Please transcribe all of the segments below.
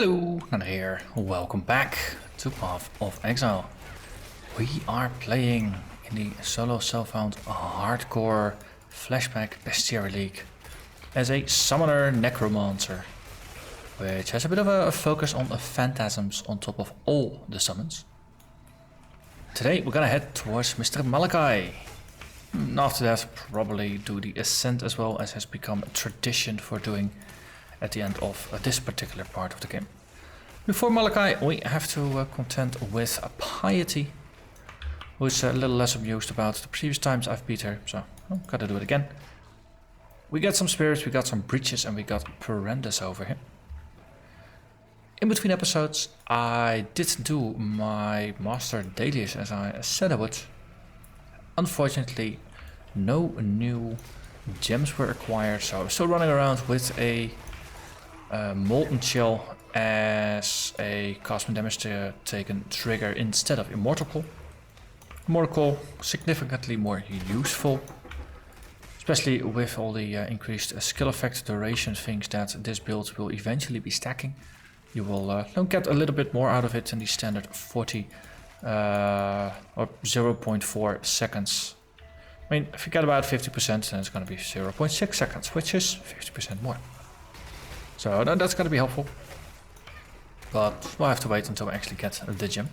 Hello, Narnach here. Welcome back to Path of Exile. We are playing in the solo self-found hardcore Flashback Bestiary League as a Summoner Necromancer, which has a bit of a focus on the phantasms on top of all the summons. Today we're gonna head towards Mr. Malachai. After that, probably do the ascent as well, as has become a tradition for doing at the end of this particular part of the game. Before Malachai, we have to contend with a Piety, who's a little less amused about the previous times I've beat her, so I'm gotta do it again. We got some spirits, we got some breaches, and we got Perendus over here. In between episodes, I did do my master dailies as I said I would. Unfortunately, no new gems were acquired, so I'm still running around with a Molten Chill as a cosmic damage taken trigger instead of Immortal. Immortal significantly more useful, especially with all the increased skill effect duration things that this build will eventually be stacking. You will get a little bit more out of it than the standard 40 or 0.4 seconds. I mean, if you get about 50%, then it's going to be 0.6 seconds, which is 50% more. So that's going to be helpful. But we'll have to wait until we actually get the gem.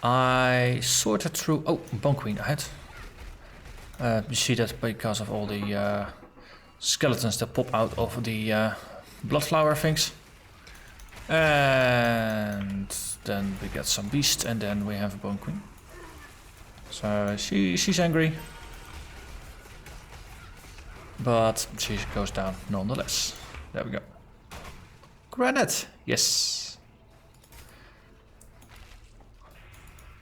I sorted through... Oh, Bone Queen ahead. You see that because of all the skeletons that pop out of the bloodflower things. And then we get some beast, and then we have a Bone Queen. So she's angry, but she goes down nonetheless. There we go. Granite, yes.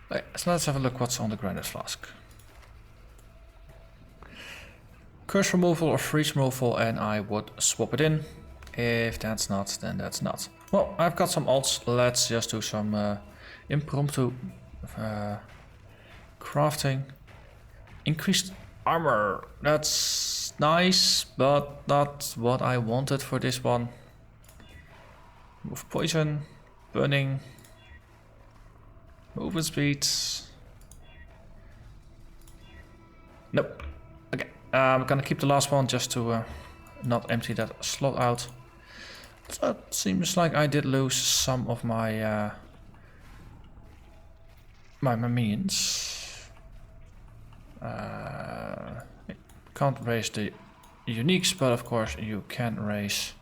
Right, so let's have a look what's on the granite flask. Curse removal or freeze removal, and I would swap it in. If that's not, then that's not. Well, I've got some alts. Let's just do some impromptu crafting. Increased armor. That's nice, but not what I wanted for this one. Move poison, burning, movement speed. Nope. Okay, I'm gonna keep the last one just to not empty that slot out. So it seems like I did lose some of my my minions. Can't raise the uniques, but of course you can raise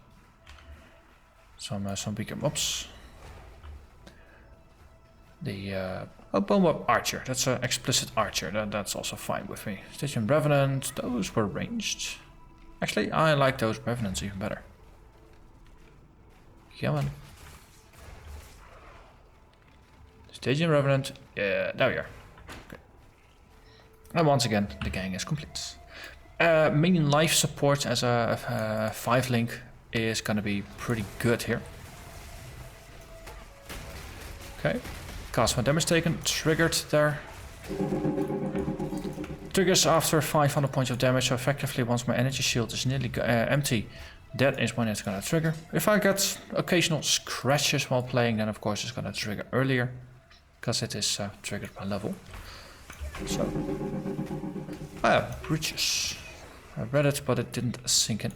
some bigger mobs. The Bone Mob Archer, that's an explicit archer, that's also fine with me. Stygian Revenant, those were ranged. Actually, I like those Revenants even better. Come on. Stygian Revenant, yeah, there we are. Okay. And once again, the gang is complete. Minion life support as a 5 link is gonna be pretty good here. Okay, cast one damage taken, triggered there. Triggers after 500 points of damage, so effectively once my energy shield is nearly empty, that is when it's gonna trigger. If I get occasional scratches while playing, then of course it's gonna trigger earlier, because it is triggered by level. So, breaches. I read it, but it didn't sink in.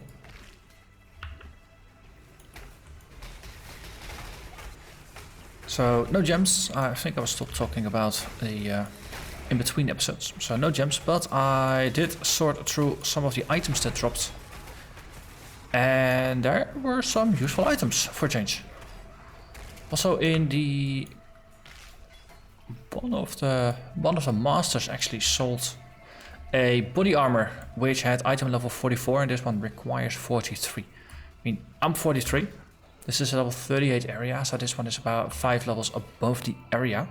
So, no gems. I think I was still talking about the in-between episodes. So, no gems, but I did sort through some of the items that dropped. And there were some useful items for change. Also, in the... One of the masters actually sold a body armor which had item level 44, and this one requires 43. I mean, I'm 43. This is a level 38 area, so this one is about 5 levels above the area.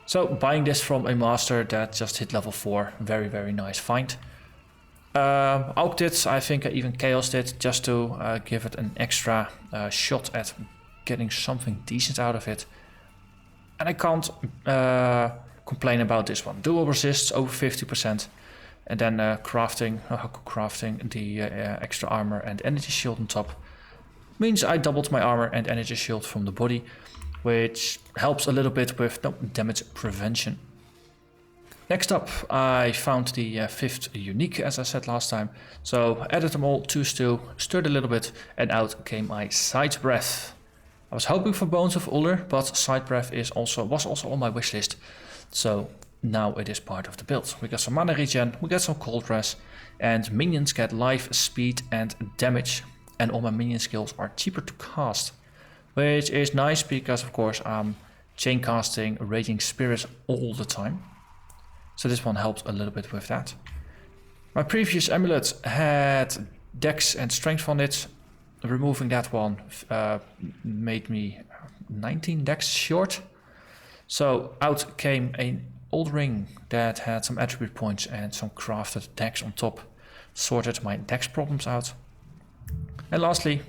So buying this from a master that just hit level 4, very, very nice find. Auked it, I think I even chaosed it just to give it an extra shot at getting something decent out of it. And I can't complain about this one. Dual resists over 50%, and then crafting the extra armor and energy shield on top Means I doubled my armor and energy shield from the body, which helps a little bit with damage prevention. Next up, I found the 5th unique, as I said last time. So added them all to stew, stirred a little bit, and out came my side breath. I was hoping for Bones of Uller, but side breath was also on my wish list. So now it is part of the build. We got some mana regen, we got some cold res, and minions get life, speed, and damage. And all my minion skills are cheaper to cast, which is nice because of course I'm chain casting Raging Spirits all the time. So this one helped a little bit with that. My previous amulet had Dex and Strength on it. Removing that one made me 19 Dex short. So out came an old ring that had some attribute points and some crafted Dex on top. Sorted my Dex problems out. And lastly,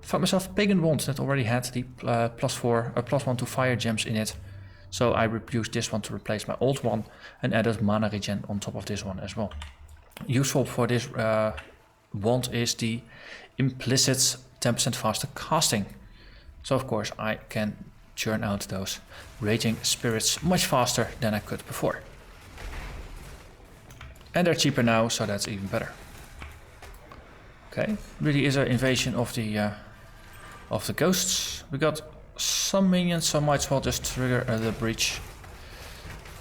found myself a Pagan Wand that already had the +1 to fire gems in it. So I used this one to replace my old one and added mana regen on top of this one as well. Useful for this wand is the implicit 10% faster casting. So of course I can churn out those Raging Spirits much faster than I could before. And they're cheaper now, so that's even better. Okay, really is an invasion of the ghosts. We got some minions, so might as well just trigger the breach.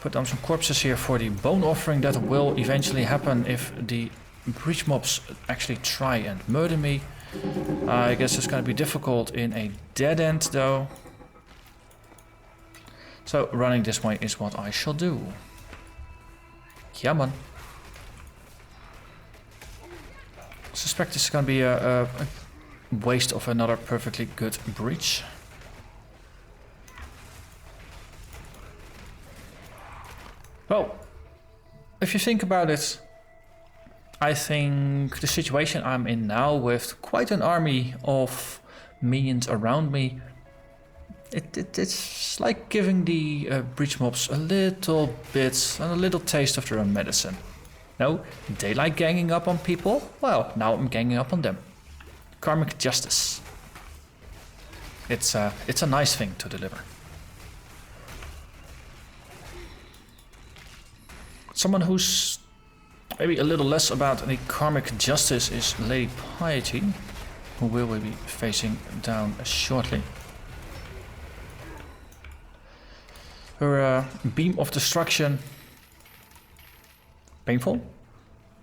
Put down some corpses here for the bone offering that will eventually happen if the breach mobs actually try and murder me. I guess it's going to be difficult in a dead end though. So running this way is what I shall do. Yeah man. Suspect this is going to be a waste of another perfectly good breach. Well, if you think about it, I think the situation I'm in now with quite an army of minions around me, it's like giving the breach mobs a little taste of their own medicine. No, they like ganging up on people? Well, now I'm ganging up on them. Karmic justice. It's a nice thing to deliver. Someone who's maybe a little less about any karmic justice is Lady Piety, who we will be facing down shortly. Her beam of destruction, painful.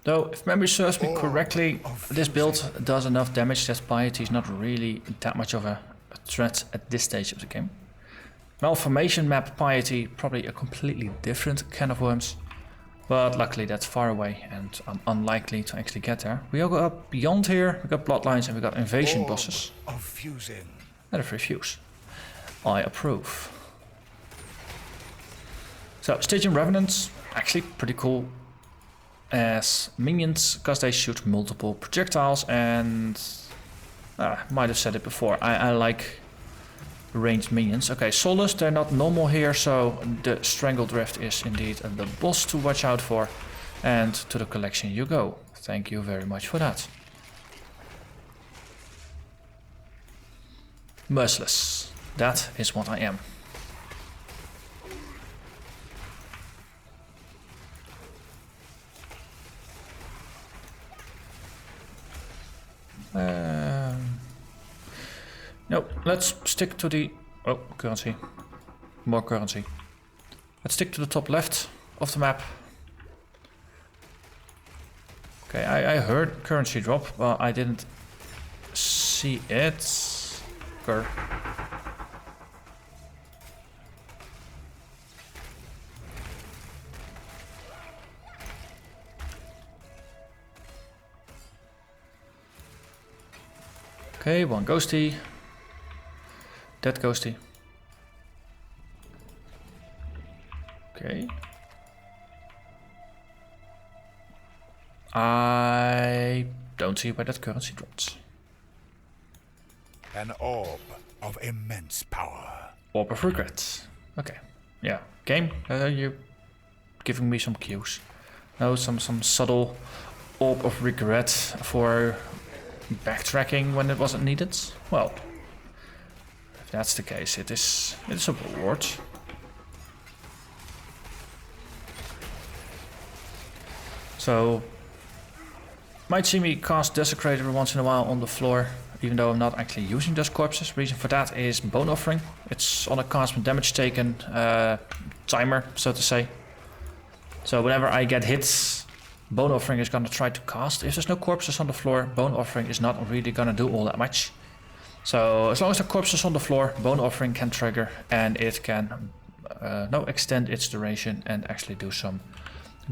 Though, if memory serves me correctly, this build does enough damage that Piety is not really that much of a threat at this stage of the game. Malformation map Piety, probably a completely different can of worms. But luckily that's far away and I'm unlikely to actually get there. We go up beyond here, we got bloodlines and we got invasion bosses. And a free fuse. I approve. So Stygian Revenants, actually pretty cool as minions because they shoot multiple projectiles and might have said it before, I like ranged minions. Okay, Solus, they're not normal here, so the Strangled Rift is indeed the boss to watch out for. And to the collection you go. Thank you very much for that. Merciless. That is what I am. No, let's stick to the... Oh, currency. More currency. Let's stick to the top left of the map. Okay, I heard currency drop, but I didn't see it. Okay, one ghosty. Dead ghosty. Okay. I don't see where that currency drops. An orb of immense power. Orb of regret. Okay. Yeah. Game, you're giving me some cues. No, some subtle orb of regret for backtracking when it wasn't needed. Well, if that's the case, it's a reward. So, might see me cast Desecrate every once in a while on the floor, even though I'm not actually using those corpses. Reason for that is Bone Offering. It's on a cast with damage taken timer, so to say. So whenever I get hits, Bone Offering is gonna try to cast. If there's no corpses on the floor, Bone Offering is not really gonna do all that much. So as long as the corpses on the floor, Bone Offering can trigger, and it can extend its duration and actually do some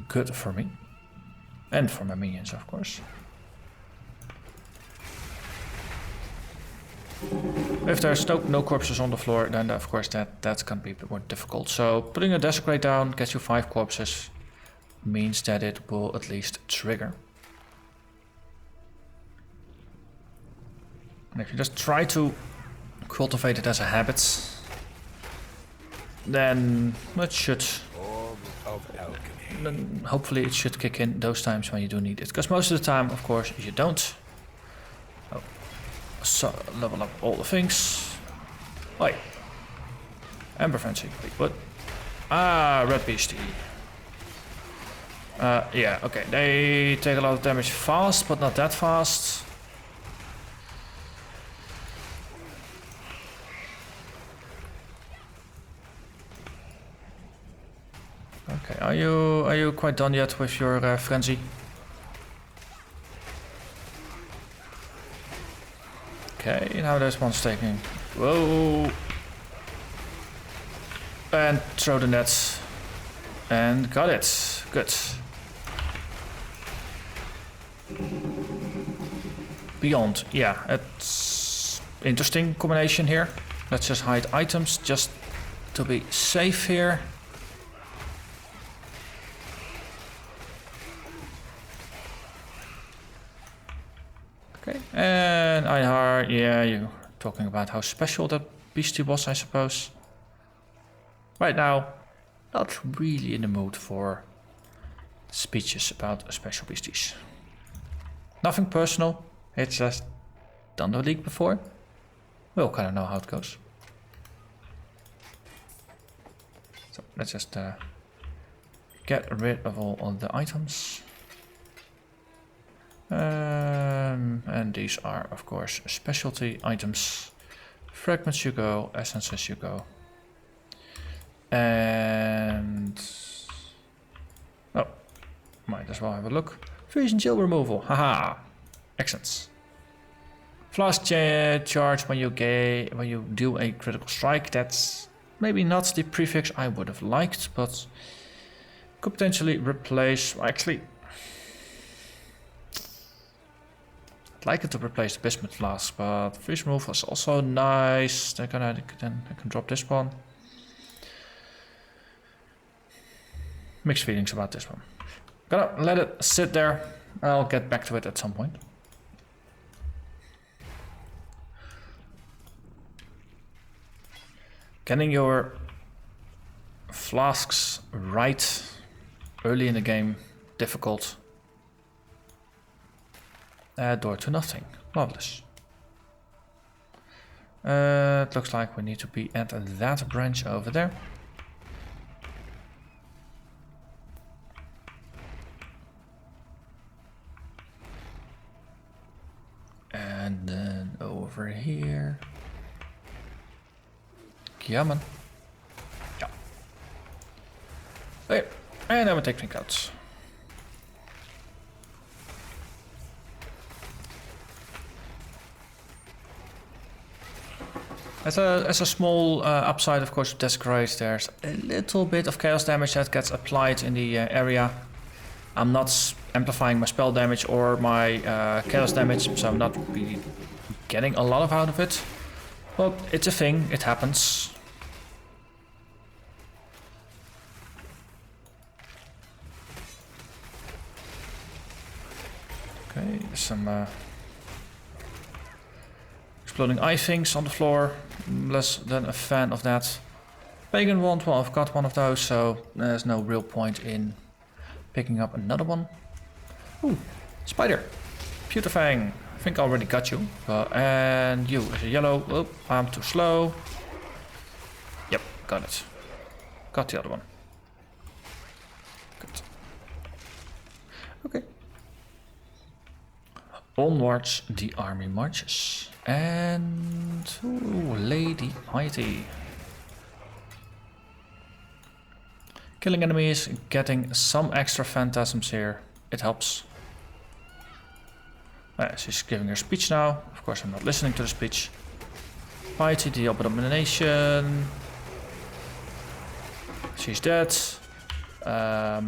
good for me. And for my minions, of course. If there's no corpses on the floor, then of course that's gonna be a bit more difficult. So putting a Desecrate down gets you 5 corpses, means that it will at least trigger. And if you just try to cultivate it as a habit, then it should... Then hopefully it should kick in those times when you do need it. Because most of the time, of course, you don't. Oh. So, level up all the things. Oi. Ember Frenzy. Wait, what? Ah, Red Beastie. Yeah, okay. They take a lot of damage fast, but not that fast. Okay, are you quite done yet with your frenzy? Okay, now there's one taking. Whoa! And throw the net. And got it. Good. Beyond, yeah, it's interesting combination here. Let's just hide items just to be safe here. Okay, and Einhar, yeah, you're talking about how special that beastie was, I suppose. Right now, not really in the mood for speeches about special beasties. Nothing personal, it's just done the league before. We all kind of know how it goes. So let's just get rid of all the items. And these are, of course, specialty items. Fragments you go, essences you go. And... oh, might as well have a look. Freeze and chill removal, haha. Excellent. Flask charge when you do a critical strike. That's maybe not the prefix I would have liked, but could potentially replace... actually... I'd like it to replace the Bismuth Flask, but freeze removal is also nice. Then I can drop this one. Mixed feelings about this one. Gonna let it sit there. I'll get back to it at some point. Getting your flasks right early in the game, difficult. Door to nothing. Marvelous. It looks like we need to be at that branch over there. And then over here. Yeah, man. Yeah. Okay, and then we take think outs. As a small upside, of course, with Desecrate, there's a little bit of chaos damage that gets applied in the area. I'm not amplifying my spell damage or my chaos damage, so I'm not really getting a lot out of it. But it's a thing, it happens. Okay, some exploding eye things on the floor. Less than a fan of that. Pagan wand, well, I've got one of those, so there's no real point in picking up another one. Ooh, spider. Pewterfang. think I already got you. And you is a yellow. Oh, I'm too slow. Yep, got it. Got the other one. Good. Okay. Onwards the army marches. And... Ooh, Lady Mighty. Killing enemies, getting some extra phantasms here. It helps. She's giving her speech now. Of course, I'm not listening to the speech. Mighty, the abomination. She's dead. Yeah.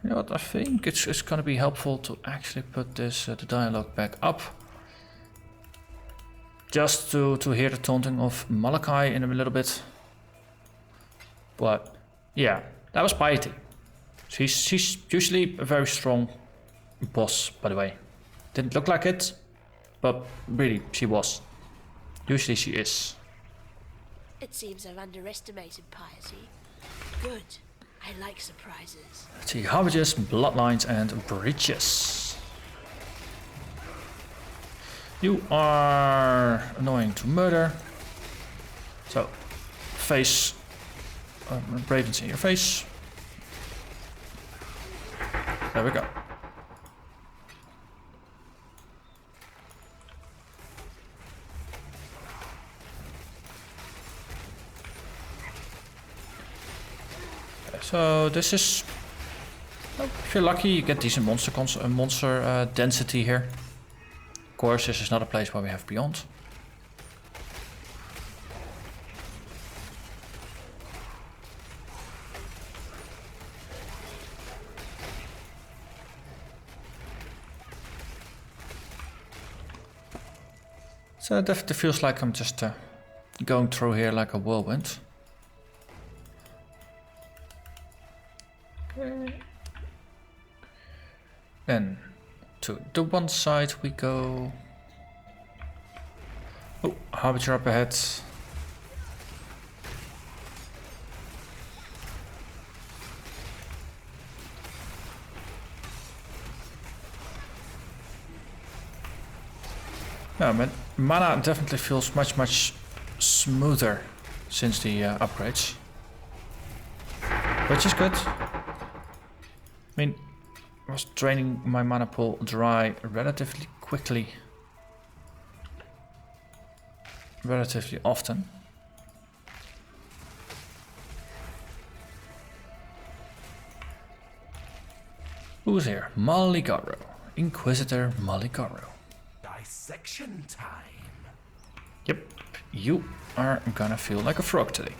You know what? I think it's going to be helpful to actually put this the dialogue back up. Just to hear the taunting of Malachai in a little bit. But yeah, that was Piety. She's usually a very strong boss, by the way. Didn't look like it, but really, she was. Usually she is. It seems I've underestimated Piety. Good. I like surprises. Let's see, Havages, Bloodlines, and Breaches. You are annoying to murder. So, face Ravens in your face. There we go. Okay, so this is, if you're lucky, you get decent monster density here. Of course, this is not a place where we have Beyond. So it definitely feels like I'm just going through here like a whirlwind. Okay. Then to the one side we go. Oh, Harbinger up ahead. Yeah, but mana definitely feels much smoother since the upgrades, which is good. I mean, I was draining my mana pool dry relatively quickly, relatively often. Who's here? Maligaro, Inquisitor Maligaro. Dissection time. Yep, you are gonna feel like a frog today.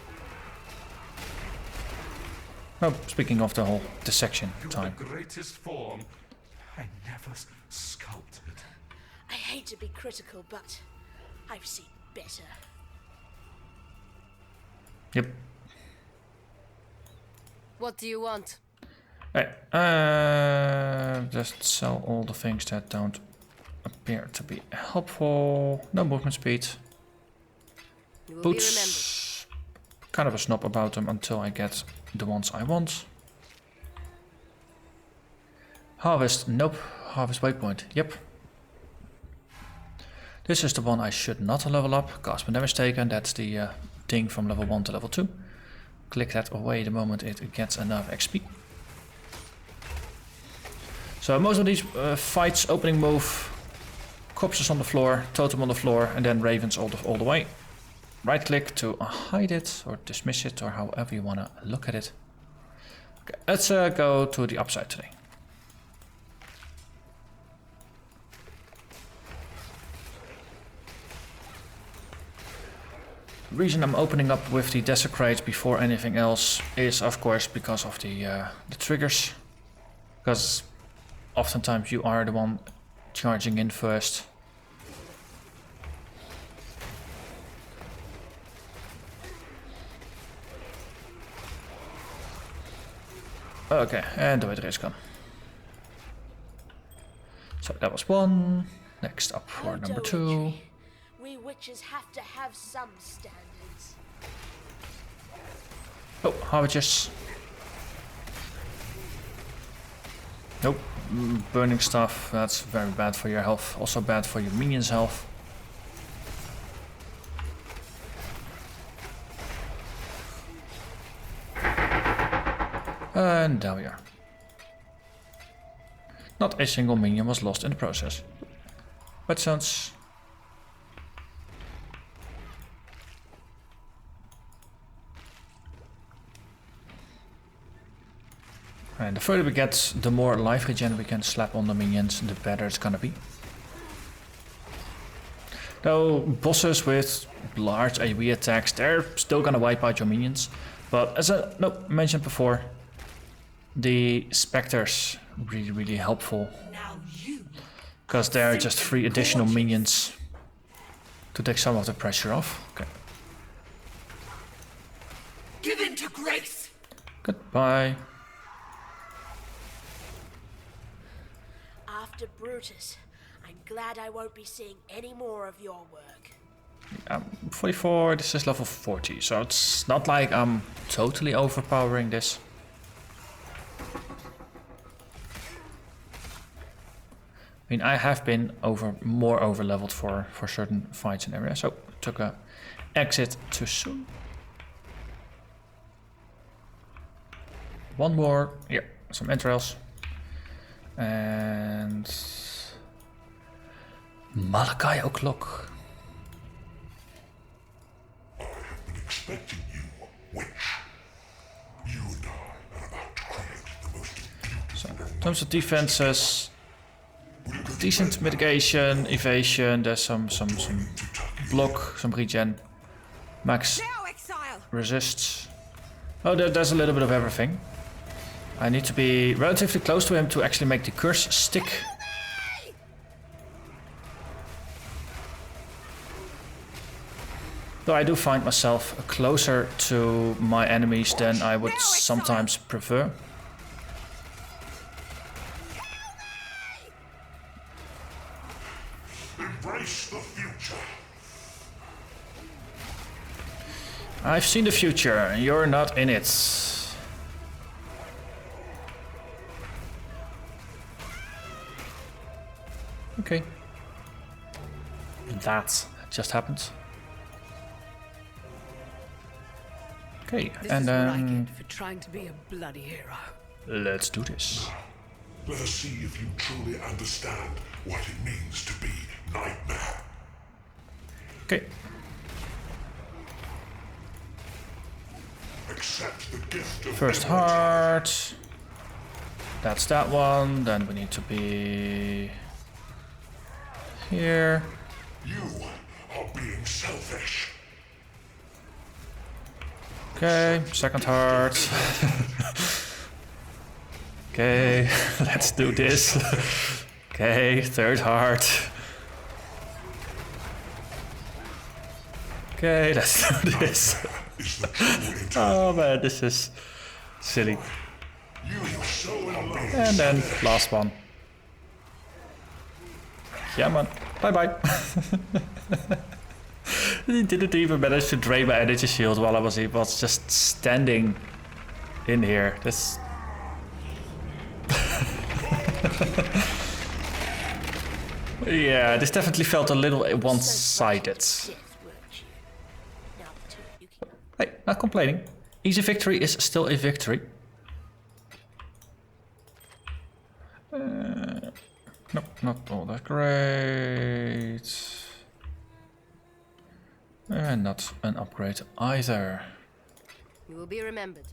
Oh, speaking of the whole dissection time. The greatest form I never sculpted. I hate to be critical, but I've seen better. Yep. What do you want? Hey, just sell all the things that don't appear to be helpful. No movement speed. You will Boots. Kind of a snob about them until I get the ones I want. Harvest. Nope. Harvest waypoint. Yep. This is the one I should not level up. Cast when damage taken. That's the thing from level 1 to level 2. Click that away the moment it gets enough XP. So most of these fights, opening move, corpses on the floor, totem on the floor, and then ravens all the way. Right click to hide it or dismiss it or however you want to look at it. Okay, let's go to the upside today. The reason I'm opening up with the Desecrate before anything else is of course because of the triggers. Because oftentimes you are the one charging in first. Okay, and the Wither is gone. So that was one. Next up for number 2. We witches have to have some standards. Oh, Harvesters. Nope. Burning stuff, that's very bad for your health. Also bad for your minions' health. And there we are. Not a single minion was lost in the process. But sounds... And the further we get, the more life regen we can slap on the minions, the better it's gonna be. Though bosses with large AoE attacks, they're still gonna wipe out your minions. But as I mentioned before, the specters really helpful. Because they're just 3 additional minions to take some of the pressure off. Okay. Give in to grace. Goodbye. After Brutus, I'm glad I won't be seeing any more of your work. 44, this is level 40, so it's not like I'm totally overpowering this. I mean, I have been more over leveled for certain fights and areas, so took a exit too soon. One more, yeah, some entrails. And Malachai o'clock. I have been expecting you, witch. You and I are about to create the most beautiful. So, in terms of defenses, decent mitigation, evasion. There's some block, some regen, max resists. Oh, there's a little bit of everything. I need to be relatively close to him to actually make the curse stick. Though I do find myself closer to my enemies than I would sometimes prefer. Embrace the future. I've seen the future, and you're not in it. Okay. That just happened. Okay, and then for trying to be a bloody hero. let's do this. Let us see if you truly understand what it means to be Nightmare. Okay. Accept the gift of First heart. That's that one. Then we need to be here. You are being selfish. Okay, second heart. Okay, let's do this. Okay, third heart. Okay, let's do this. Is the true intent. Oh man, this is silly. You are so in love. And then last one. Yeah man, bye bye. He didn't even manage to drain my energy shield while I was just standing in here. This. Yeah, this definitely felt a little one-sided. Hey, not complaining. Easy victory is still a victory. Nope, not all that great. And not an upgrade either. You will be remembered.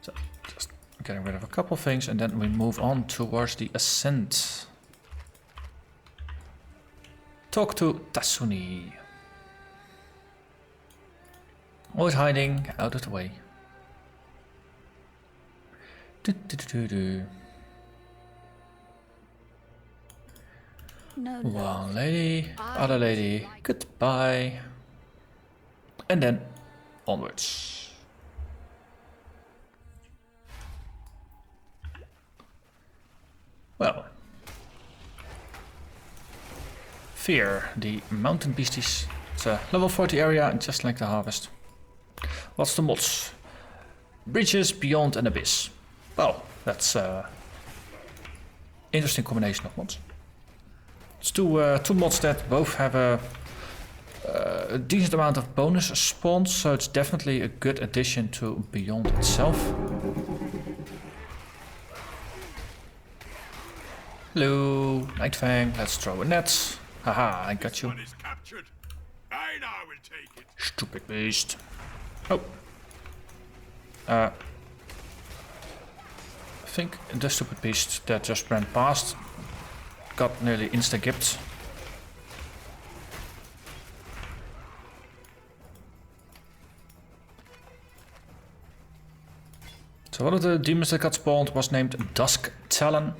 So, just getting rid of a couple things and then we move on towards the ascent. Talk to Tasuni. Always hiding out of the way. No One lady, other lady, goodbye. And then onwards. Well. Fear, the mountain beasties. It's a level 40 area, just like the harvest. What's the mods? Breaches, Beyond and Abyss. Well, that's interesting combination of mods. It's two mods that both have a decent amount of bonus spawns, so it's definitely a good addition to Beyond itself. Hello, Night Fang, let's throw a net. Haha, I got you. Stupid beast. Oh. I think the stupid beast that just ran past got nearly insta-gipped. So one of the demons that got spawned was named Dusk Talon.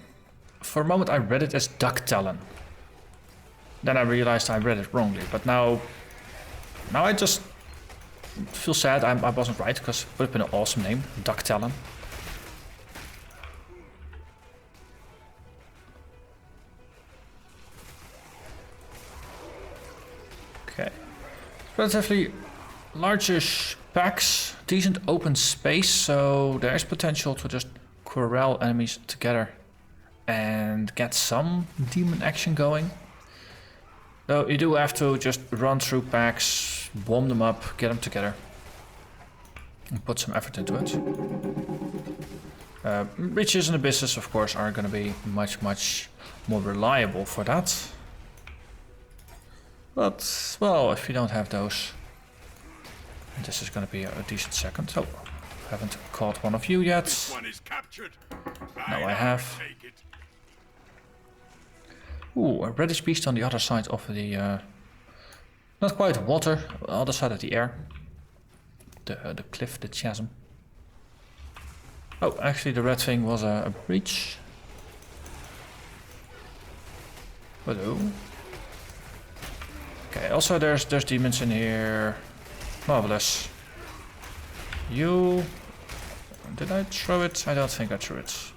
For a moment I read it as Duck Talon. Then I realized I read it wrongly, but now I just feel sad I wasn't right, because it would have been an awesome name, Duck Talon. Okay. Relatively largish packs, decent open space, so there's potential to just corral enemies together and get some demon action going. Though you do have to just run through packs, bomb them up, get them together, and put some effort into it. Breaches and Abysses, of course, are going to be much more reliable for that. But, well, if you don't have those, this is going to be a decent second. Oh, haven't caught one of you yet. Now I have. Ooh, a reddish beast on the other side of the, not quite water, other side of the air. The cliff, the chasm. Oh, actually the red thing was a breach. Hello. Okay, also there's demons in here. Marvelous. You... Did I throw it? I don't think I threw it.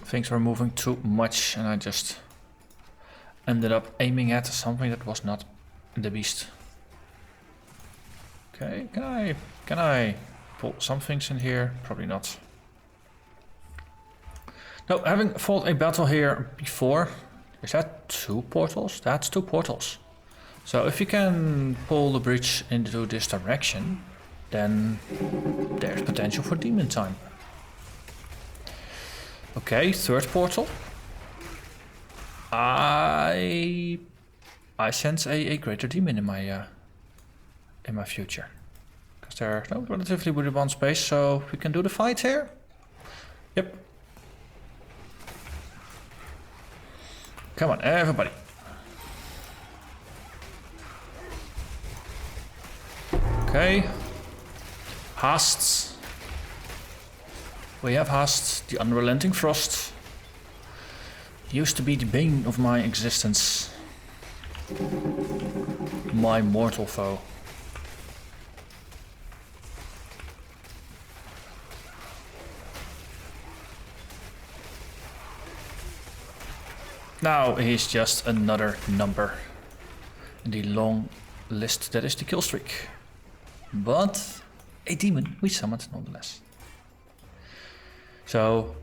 Things were moving too much and I just ended up aiming at something that was not the beast. Okay, can I pull some things in here? Probably not. No, having fought a battle here before, is that 2 portals? That's 2 portals. So if you can pull the breach into this direction, then there's potential for demon time. Okay, 3rd portal. I sense a greater demon in my future, because they're relatively within one space, so we can do the fight here. Yep. Come on, everybody. Okay. Hasts. We have Hast, the unrelenting frost. Used to be the bane of my existence. My mortal foe. Now he's just another number in the long list that is the kill streak. But a demon we summoned nonetheless. So,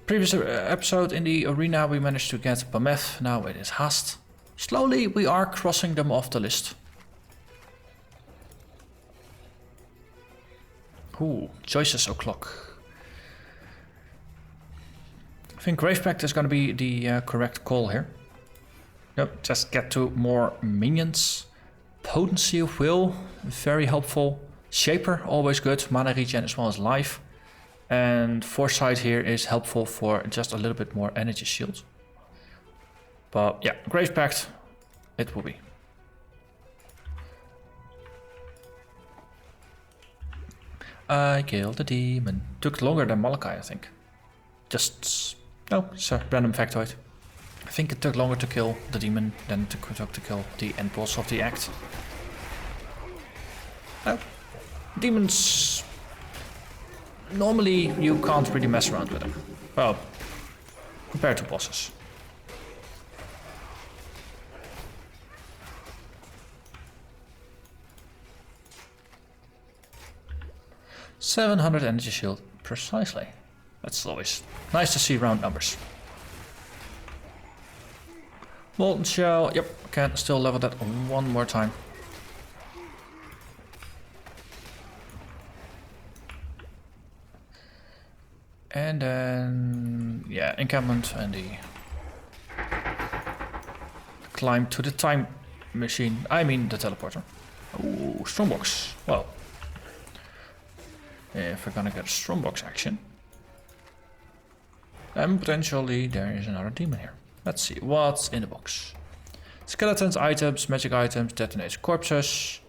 previous episode in the arena we managed to get Pameth, now it is Hast. Slowly we are crossing them off the list. Ooh, choices o'clock. I think Grave Pact is going to be the correct call here. Nope, just get to more minions. Potency of Will, very helpful. Shaper, always good. Mana regen as well as life. And Foresight here is helpful for just a little bit more energy shield. But yeah, Grave Pact, it will be. I killed the demon. Took longer than Malachai, I think. Just, no, it's a random factoid. I think it took longer to kill the demon than to kill the end boss of the act. Oh, demons... Normally you can't really mess around with them. Well, compared to bosses. 700 energy shield, precisely. That's always nice to see round numbers. Molten Shell, yep, can still level that one more time. And then, yeah, encampment and the climb to the time machine. I mean the teleporter. Ooh, strongbox. Well, if we're gonna get a strongbox action, then potentially there is another demon here. Let's see what's in the box. Skeletons, items, magic items, detonated corpses.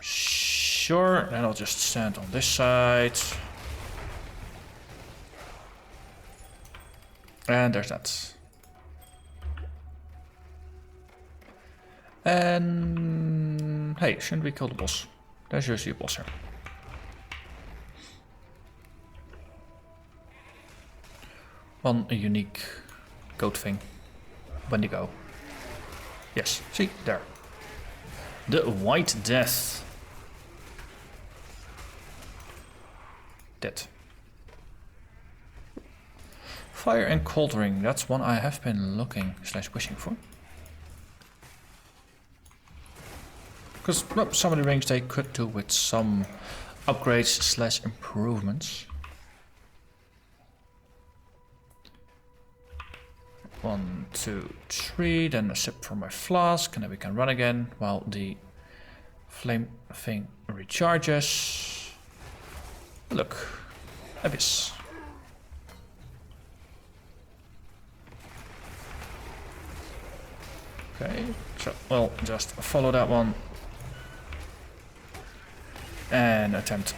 Sure, then I'll just stand on this side. And there's that. And hey, shouldn't we kill the boss? There's usually a boss here. One unique goat thing. Wendigo. Yes, see, there. The White Death. Dead. Fire and Cold Ring, that's one I have been looking / wishing for. Because well, some of the rings they could do with some upgrades / improvements. 1, 2, 3, then a sip from my flask, and then we can run again while the flame thing recharges. Look, Abyss. Okay, so we'll just follow that one and attempt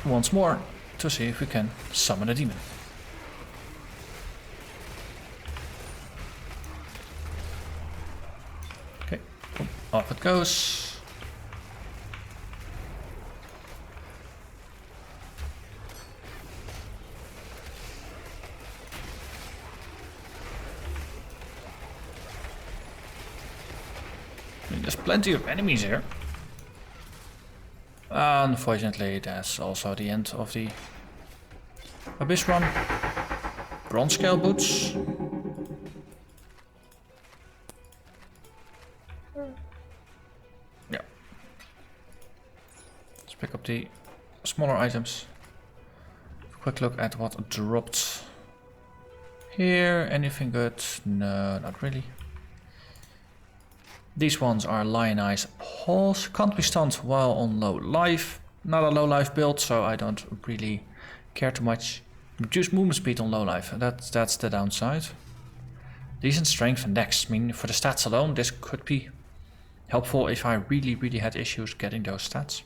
once more to see if we can summon a demon. Okay, off it goes. There's plenty of enemies here. Unfortunately, that's also the end of the Abyss run. Bronze scale boots. Yeah. Let's pick up the smaller items. Quick look at what dropped here. Anything good? No, not really. These ones are Lionized Pulse. Can't be stunned while on low life. Not a low life build, so I don't really care too much. Reduce movement speed on low life. That's the downside. Decent strength and dex. I mean, for the stats alone, this could be helpful if I really had issues getting those stats.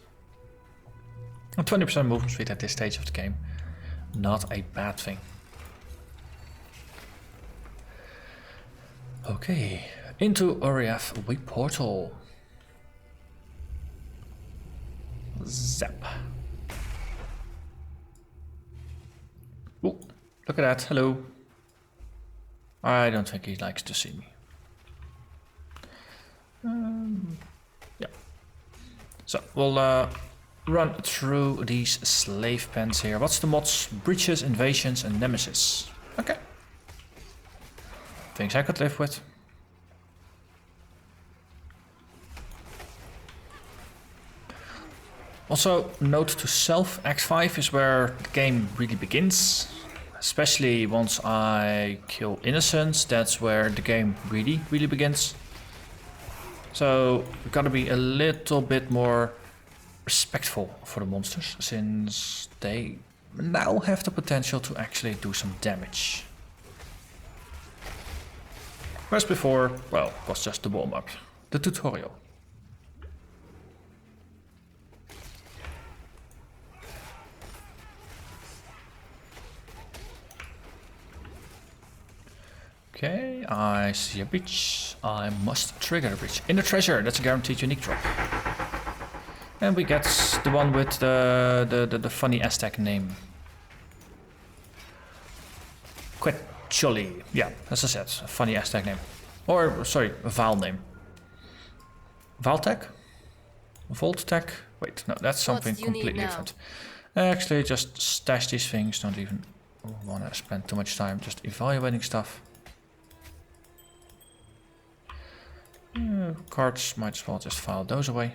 And 20% movement speed at this stage of the game. Not a bad thing. Okay. Into Oriath we portal. Zap. Ooh, look at that. Hello. I don't think he likes to see me. Yeah. So we'll run through these slave pens here. What's the mods? Breaches, invasions, and nemesis. Okay. Things I could live with. Also, note to self, Act 5 is where the game really begins. Especially once I kill innocents, that's where the game really begins. So, we gotta be a little bit more respectful for the monsters, since they now have the potential to actually do some damage. Whereas before, well, it was just the warm-up, the tutorial. Okay, I see a breach. I must trigger a breach. Inner treasure, that's a guaranteed unique drop. And we get the one with the funny Aztec name. Quecholi, yeah, as I said, a funny Aztec name. Or, sorry, a Val name. Valtech? Volt attack. Wait, no, that's something do you need completely now? different. Actually, just stash these things. Don't even want to spend too much time just evaluating stuff. Cards, might as well just file those away.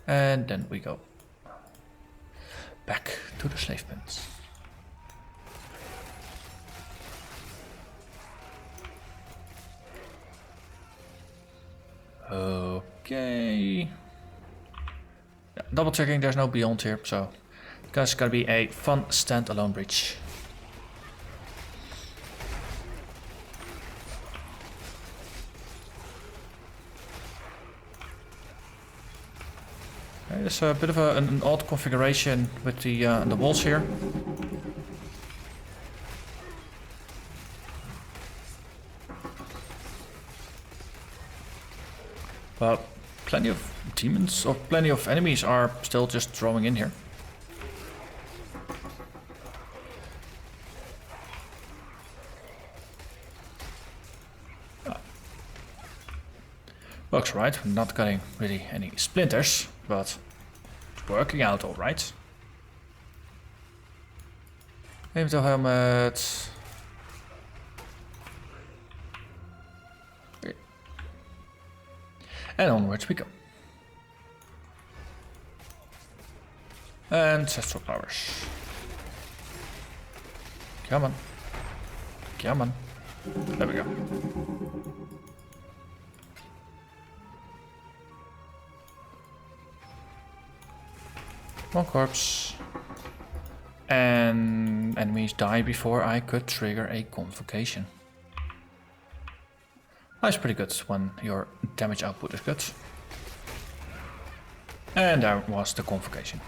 And then we go back to the slave pens. Okay. Yeah, double checking there's no beyond here, so it's gonna be a fun standalone breach. Okay, there's a bit of an odd configuration with the walls here. But plenty of demons, or plenty of enemies are still just drawing in here. Works right, we're not getting really any splinters, but it's working out alright. Aimto helmet. And onwards we go. Ancestral powers. Come on. Come on. There we go. One corpse. And enemies die before I could trigger a convocation. That's pretty good when your damage output is good. And there was the convocation.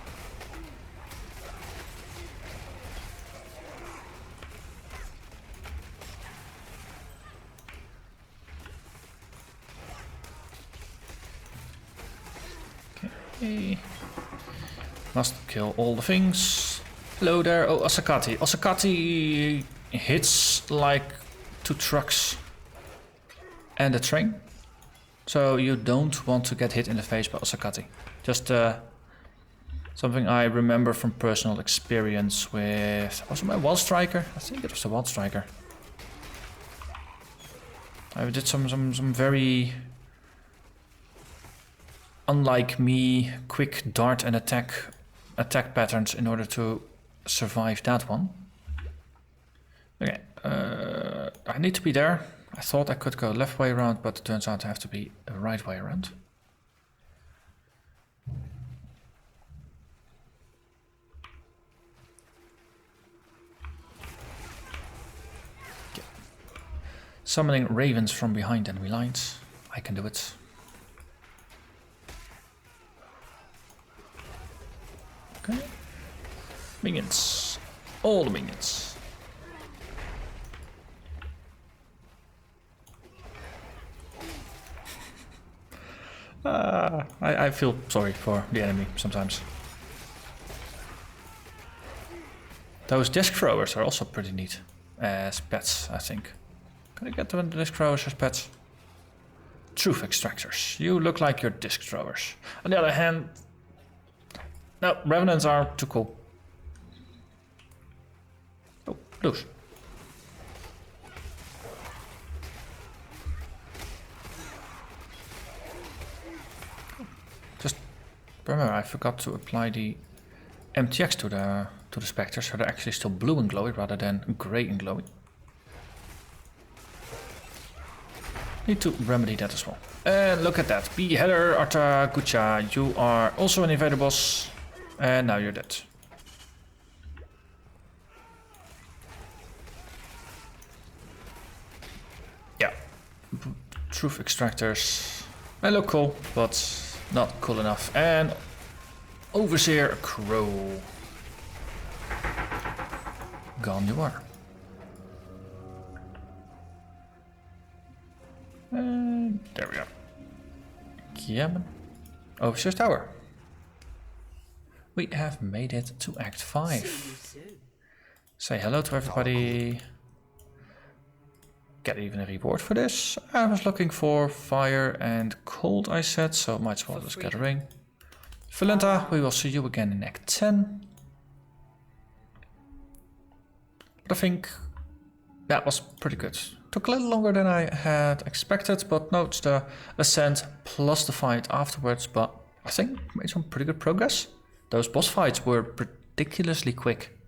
Okay. Must kill all the things. Hello there. Oh, Asakati. Asakati hits like 2 trucks and a train. So you don't want to get hit in the face by Asakati. Just something I remember from personal experience with... Was it my Wild Striker? I think it was the Wild Striker. I did some very... unlike me, quick dart and attack patterns in order to survive that one. Okay, I need to be there. I thought I could go left way around, but it turns out I have to be the right way around. Okay. Summoning ravens from behind enemy lines. I can do it. Okay. Minions. All the minions. I feel sorry for the enemy sometimes. Those disc throwers are also pretty neat as pets, I think. Can I get the disc throwers as pets? Truth extractors. You look like you're disc throwers. On the other hand, no, revenants are too cool. Oh, loose. Just remember, I forgot to apply the MTX to the specters, so they're actually still blue and glowy rather than grey and glowy. Need to remedy that as well. And look at that, Beheader Artagucha, you are also an invader boss, and now you're dead. Yeah, truth extractors. They look cool, but not cool enough. And Overseer Crow. Gone you are. And there we go. Yeah, Overseer's Tower. We have made it to Act 5. Say hello to everybody. get even a reward for this. I was looking for fire and cold, I said, so might as well just get a ring. Valinta, we will see you again in Act 10. But I think that was pretty good. Took a little longer than I had expected, but no, it's the ascent plus the fight afterwards, but I think made some pretty good progress. Those boss fights were ridiculously quick.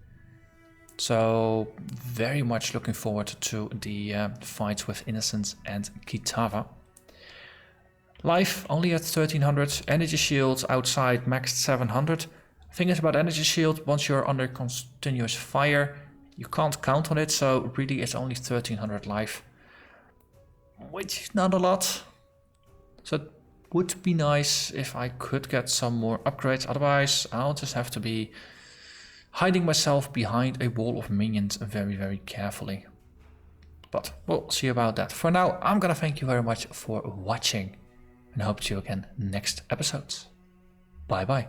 So very much looking forward to the fights with Innocence and Kitava. Life only at 1300, energy shields outside maxed 700. Thing is about energy shield, once you're under continuous fire, you can't count on it, so really it's only 1300 life. Which is not a lot. So it would be nice if I could get some more upgrades, otherwise I'll just have to be hiding myself behind a wall of minions very, very carefully. But we'll see about that. For now, I'm gonna thank you very much for watching and hope to see you again next episodes. Bye bye.